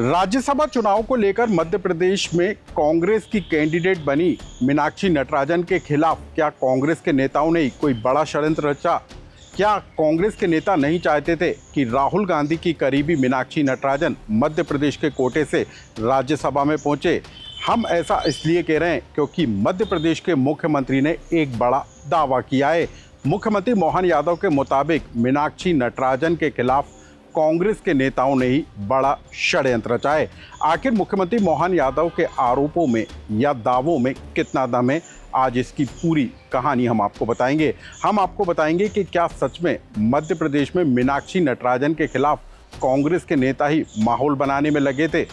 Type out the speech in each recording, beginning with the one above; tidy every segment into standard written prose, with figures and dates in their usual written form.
राज्यसभा चुनाव को लेकर मध्य प्रदेश में कांग्रेस की कैंडिडेट बनी मीनाक्षी नटराजन के खिलाफ क्या कांग्रेस के नेताओं ने कोई बड़ा षड्यंत्र रचा? क्या कांग्रेस के नेता नहीं चाहते थे कि राहुल गांधी की करीबी मीनाक्षी नटराजन मध्य प्रदेश के कोटे से राज्यसभा में पहुंचे? हम ऐसा इसलिए कह रहे हैं क्योंकि मध्य प्रदेश के मुख्यमंत्री ने एक बड़ा दावा किया है। मुख्यमंत्री मोहन यादव के मुताबिक मीनाक्षी नटराजन के खिलाफ कांग्रेस के नेताओं ने ही बड़ा षड्यंत्र रचा है। आखिर मुख्यमंत्री मोहन यादव के आरोपों में या दावों में कितना दम है, आज इसकी पूरी कहानी हम आपको बताएंगे। हम आपको बताएंगे कि क्या सच में मध्य प्रदेश में मीनाक्षी नटराजन के खिलाफ कांग्रेस के नेता ही माहौल बनाने में लगे थे।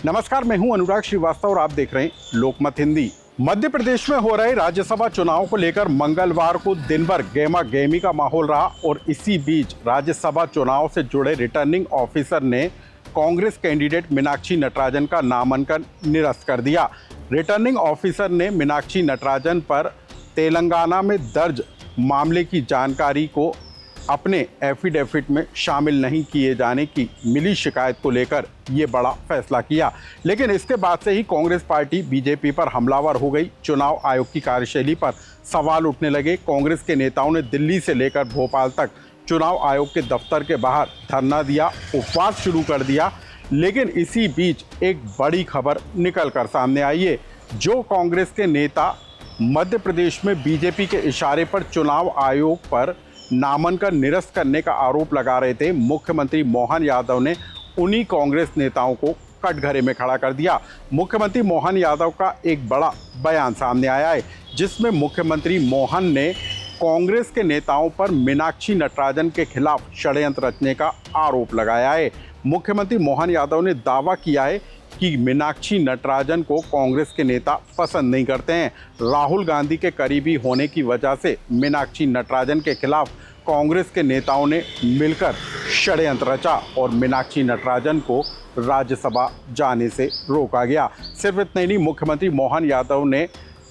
नमस्कार, मैं हूं अनुराग श्रीवास्तव और आप देख रहे हैं लोकमत हिंदी। मध्य प्रदेश में हो रहे राज्यसभा चुनाव को लेकर मंगलवार को दिन भर गहमा गहमी का माहौल रहा और इसी बीच राज्यसभा चुनाव से जुड़े रिटर्निंग ऑफिसर ने कांग्रेस कैंडिडेट मीनाक्षी नटराजन का नामांकन निरस्त कर दिया। रिटर्निंग ऑफिसर ने मीनाक्षी नटराजन पर तेलंगाना में दर्ज मामले की जानकारी को अपने एफिडेविट में शामिल नहीं किए जाने की मिली शिकायत को लेकर ये बड़ा फैसला किया। लेकिन इसके बाद से ही कांग्रेस पार्टी बीजेपी पर हमलावर हो गई। चुनाव आयोग की कार्यशैली पर सवाल उठने लगे। कांग्रेस के नेताओं ने दिल्ली से लेकर भोपाल तक चुनाव आयोग के दफ्तर के बाहर धरना दिया, उपवास शुरू कर दिया। लेकिन इसी बीच एक बड़ी खबर निकल कर सामने आई है। जो कांग्रेस के नेता मध्य प्रदेश में बीजेपी के इशारे पर चुनाव आयोग पर नामांकन निरस्त करने का आरोप लगा रहे थे, मुख्यमंत्री मोहन यादव ने उन्हीं कांग्रेस नेताओं को कटघरे में खड़ा कर दिया। मुख्यमंत्री मोहन यादव का एक बड़ा बयान सामने आया है, जिसमें मुख्यमंत्री मोहन ने कांग्रेस के नेताओं पर मीनाक्षी नटराजन के खिलाफ षड्यंत्र रचने का आरोप लगाया है। मुख्यमंत्री मोहन यादव ने दावा किया है कि मीनाक्षी नटराजन को कांग्रेस के नेता पसंद नहीं करते हैं। राहुल गांधी के करीबी होने की वजह से मीनाक्षी नटराजन के खिलाफ कांग्रेस के नेताओं ने मिलकर षड्यंत्र रचा और मीनाक्षी नटराजन को राज्यसभा जाने से रोका गया। सिर्फ इतना ही नहीं, मुख्यमंत्री मोहन यादव ने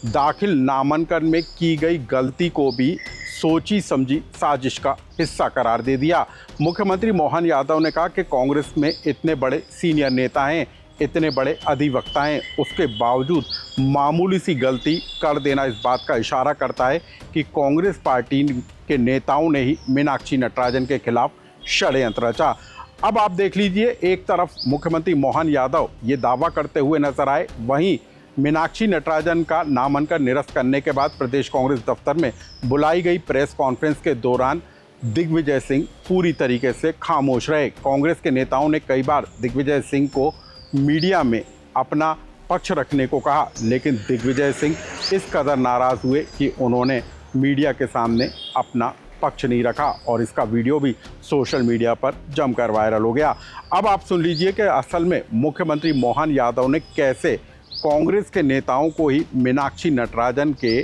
दाखिल नामांकन में की गई गलती को भी सोची समझी साजिश का हिस्सा करार दे दिया। मुख्यमंत्री मोहन यादव ने कहा कि कांग्रेस में इतने बड़े सीनियर नेता हैं, इतने बड़े अधिवक्ता हैं, उसके बावजूद मामूली सी गलती कर देना इस बात का इशारा करता है कि कांग्रेस पार्टी के नेताओं ने ही मीनाक्षी नटराजन के खिलाफ षड्यंत्र रचा। अब आप देख लीजिए, एक तरफ मुख्यमंत्री मोहन यादव ये दावा करते हुए नजर आए, वहीं मीनाक्षी नटराजन का नामांकन निरस्त करने के बाद प्रदेश कांग्रेस दफ्तर में बुलाई गई प्रेस कॉन्फ्रेंस के दौरान दिग्विजय सिंह पूरी तरीके से खामोश रहे। कांग्रेस के नेताओं ने कई बार दिग्विजय सिंह को मीडिया में अपना पक्ष रखने को कहा, लेकिन दिग्विजय सिंह इस कदर नाराज़ हुए कि उन्होंने मीडिया के सामने अपना पक्ष नहीं रखा और इसका वीडियो भी सोशल मीडिया पर जमकर वायरल हो गया। अब आप सुन लीजिए कि असल में मुख्यमंत्री मोहन यादव ने कैसे कांग्रेस के नेताओं को ही मीनाक्षी नटराजन के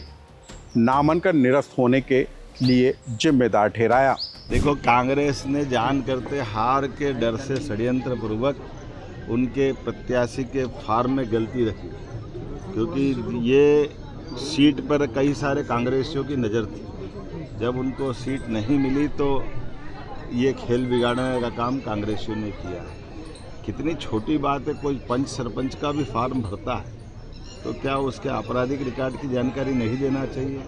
नामांकन निरस्त होने के लिए जिम्मेदार ठहराया। देखो, कांग्रेस ने जान करते हार के डर से षड्यंत्र पूर्वक उनके प्रत्याशी के फार्म में गलती रखी, क्योंकि ये सीट पर कई सारे कांग्रेसियों की नज़र थी। जब उनको सीट नहीं मिली तो ये खेल बिगाड़ने का काम कांग्रेसियों ने किया। कितनी छोटी बात है, कोई पंच सरपंच का भी फार्म भरता है तो क्या उसके आपराधिक रिकॉर्ड की जानकारी नहीं देना चाहिए?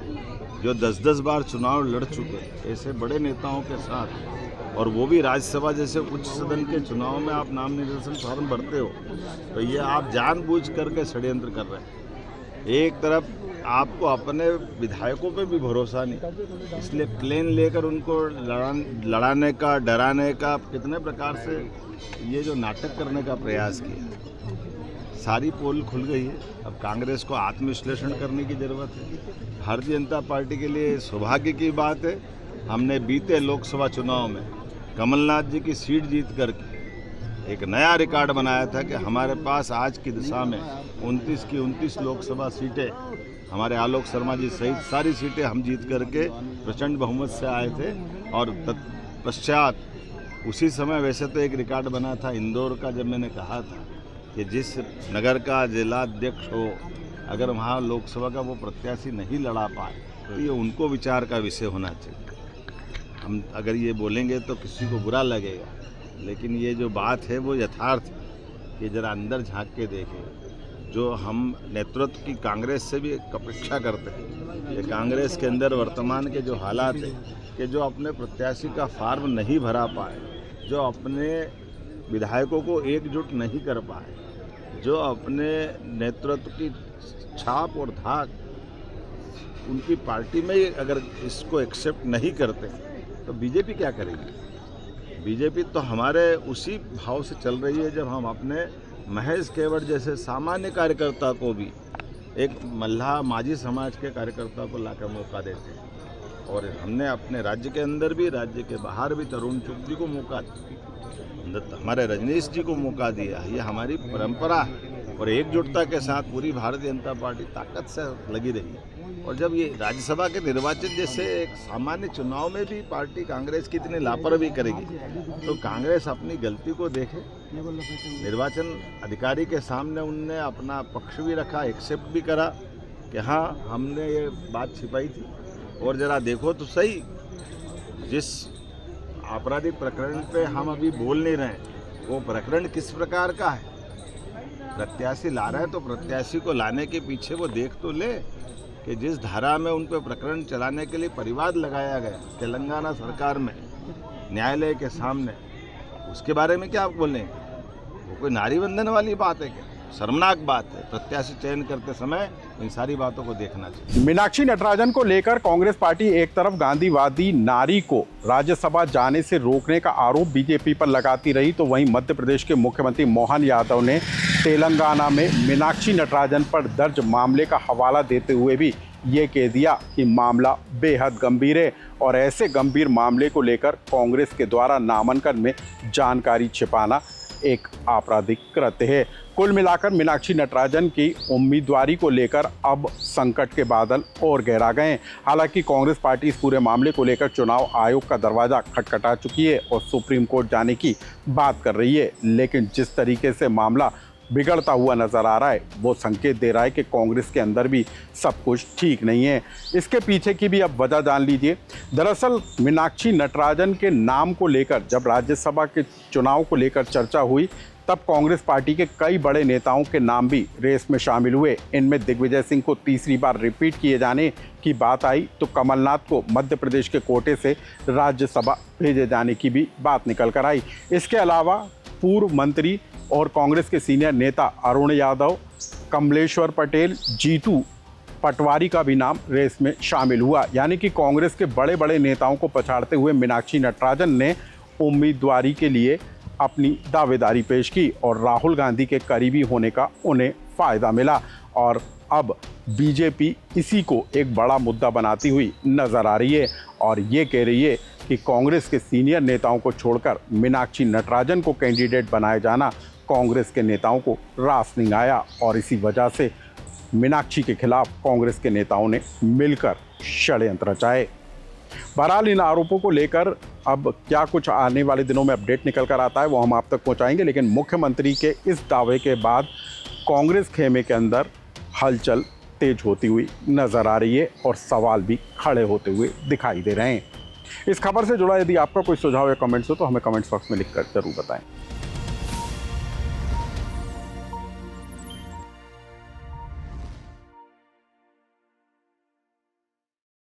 जो 10-10 बार चुनाव लड़ चुके ऐसे बड़े नेताओं के साथ, और वो भी राज्यसभा जैसे उच्च सदन के चुनाव में आप नाम निर्देशन फॉर्म भरते हो, तो ये आप जानबूझ करके षड्यंत्र कर रहे हैं। एक तरफ आपको अपने विधायकों पे भी भरोसा नहीं, इसलिए प्लेन लेकर उनको लड़ाने का, डराने का, कितने प्रकार से ये जो नाटक करने का प्रयास किया। सारी पोल खुल गई है। अब कांग्रेस को आत्मविश्लेषण करने की ज़रूरत है। भारतीय जनता पार्टी के लिए सौभाग्य की बात है, हमने बीते लोकसभा चुनाव में कमलनाथ जी की सीट जीत करके एक नया रिकॉर्ड बनाया था कि हमारे पास आज की दिशा में 29 की 29 लोकसभा सीटें, हमारे आलोक शर्मा जी सहित सारी सीटें हम जीत करके प्रचंड बहुमत से आए थे। और तत्पश्चात उसी समय वैसे तो एक रिकॉर्ड बना था इंदौर का, जब मैंने कहा था कि जिस नगर का जिलाध्यक्ष हो, अगर वहाँ लोकसभा का वो प्रत्याशी नहीं लड़ा पाए तो ये उनको विचार का विषय होना चाहिए। हम अगर ये बोलेंगे तो किसी को बुरा लगेगा, लेकिन ये जो बात है वो यथार्थ है। कि जरा अंदर झांक के देखें। जो हम नेतृत्व की कांग्रेस से भी एक अपेक्षा करते हैं, ये कांग्रेस के अंदर वर्तमान के जो हालात हैं कि जो अपने प्रत्याशी का फार्म नहीं भरा पाए, जो अपने विधायकों को एकजुट नहीं कर पाए, जो अपने नेतृत्व की छाप और धाक उनकी पार्टी में ही अगर इसको एक्सेप्ट नहीं करते तो बीजेपी क्या करेगी? बीजेपी तो हमारे उसी भाव से चल रही है जब हम अपने महेश केवट जैसे सामान्य कार्यकर्ता को भी एक मल्लाह माझी समाज के कार्यकर्ता को लाकर मौका देते हैं। और हमने अपने राज्य के अंदर भी, राज्य के बाहर भी तरुण चुग जी को मौका दिया, हमारे रजनीश जी को मौका दिया। ये हमारी परंपरा है और एकजुटता के साथ पूरी भारतीय जनता पार्टी ताकत से लगी रही है। और जब ये राज्यसभा के निर्वाचन जैसे एक सामान्य चुनाव में भी पार्टी कांग्रेस की इतनी लापरवाही करेगी तो कांग्रेस अपनी गलती को देखे। निर्वाचन अधिकारी के सामने उनने अपना पक्ष भी रखा, एक्सेप्ट भी करा कि हाँ हमने ये बात छिपाई थी। और ज़रा देखो तो सही, जिस आपराधिक प्रकरण पे हम अभी बोल नहीं रहे वो प्रकरण किस प्रकार का है। प्रत्याशी ला रहा है तो प्रत्याशी को लाने के पीछे वो देख तो ले कि जिस धारा में उन पर प्रकरण चलाने के लिए परिवाद लगाया गया तेलंगाना सरकार में न्यायालय के सामने, उसके बारे में क्या आप बोलेंगे? वो कोई नारी वंदन वाली बात है क्या? शर्मनाक बात है। प्रत्याशी चयन करते समय इन सारी बातों को देखना चाहिए। मीनाक्षी नटराजन को लेकर कांग्रेस पार्टी एक तरफ गांधीवादी नारी को राज्यसभा जाने से रोकने का आरोप बीजेपी पर लगाती रही तो वहीं मध्य प्रदेश के मुख्यमंत्री मोहन यादव ने तेलंगाना में मीनाक्षी नटराजन पर दर्ज मामले का हवाला देते हुए भी ये कह दिया कि मामला बेहद गंभीर है और ऐसे गंभीर मामले को लेकर कांग्रेस के द्वारा नामांकन में जानकारी छिपाना एक आपराधिक कृत्य है। कुल मिलाकर मीनाक्षी नटराजन की उम्मीदवारी को लेकर अब संकट के बादल और गहरा गए हैं। हालांकि कांग्रेस पार्टी इस पूरे मामले को लेकर चुनाव आयोग का दरवाजा खटखटा चुकी है और सुप्रीम कोर्ट जाने की बात कर रही है, लेकिन जिस तरीके से मामला बिगड़ता हुआ नजर आ रहा है वो संकेत दे रहा है कि कांग्रेस के अंदर भी सब कुछ ठीक नहीं है। इसके पीछे की भी अब वजह जान लीजिए। दरअसल मीनाक्षी नटराजन के नाम को लेकर जब राज्यसभा के चुनाव को लेकर चर्चा हुई तब कांग्रेस पार्टी के कई बड़े नेताओं के नाम भी रेस में शामिल हुए। इनमें दिग्विजय सिंह को तीसरी बार रिपीट किए जाने की बात आई तो कमलनाथ को मध्य प्रदेश के कोटे से राज्यसभा भेजे जाने की भी बात निकल कर आई। इसके अलावा पूर्व मंत्री और कांग्रेस के सीनियर नेता अरुण यादव, कमलेश्वर पटेल, जीतू पटवारी का भी नाम रेस में शामिल हुआ। यानी कि कांग्रेस के बड़े बड़े नेताओं को पछाड़ते हुए मीनाक्षी नटराजन ने उम्मीदवारी के लिए अपनी दावेदारी पेश की और राहुल गांधी के करीबी होने का उन्हें फ़ायदा मिला और अब बीजेपी इसी को एक बड़ा मुद्दा बनाती हुई नज़र आ रही है और ये कह रही है कि कांग्रेस के सीनियर नेताओं को छोड़कर मीनाक्षी नटराजन को कैंडिडेट बनाया जाना कांग्रेस के नेताओं को रास नहीं आया और इसी वजह से मीनाक्षी के खिलाफ कांग्रेस के नेताओं ने मिलकर षड्यंत्र रचाए। बहरहाल इन आरोपों को लेकर अब क्या कुछ आने वाले दिनों में अपडेट निकल कर आता है वो हम आप तक पहुंचाएंगे, लेकिन मुख्यमंत्री के इस दावे के बाद कांग्रेस खेमे के अंदर हलचल तेज होती हुई नजर आ रही है और सवाल भी खड़े होते हुए दिखाई दे रहे हैं। इस खबर से जुड़ा यदि आपका कोई सुझाव या कमेंट्स हो तो हमें कमेंट्स बॉक्स में लिखकर जरूर बताएं।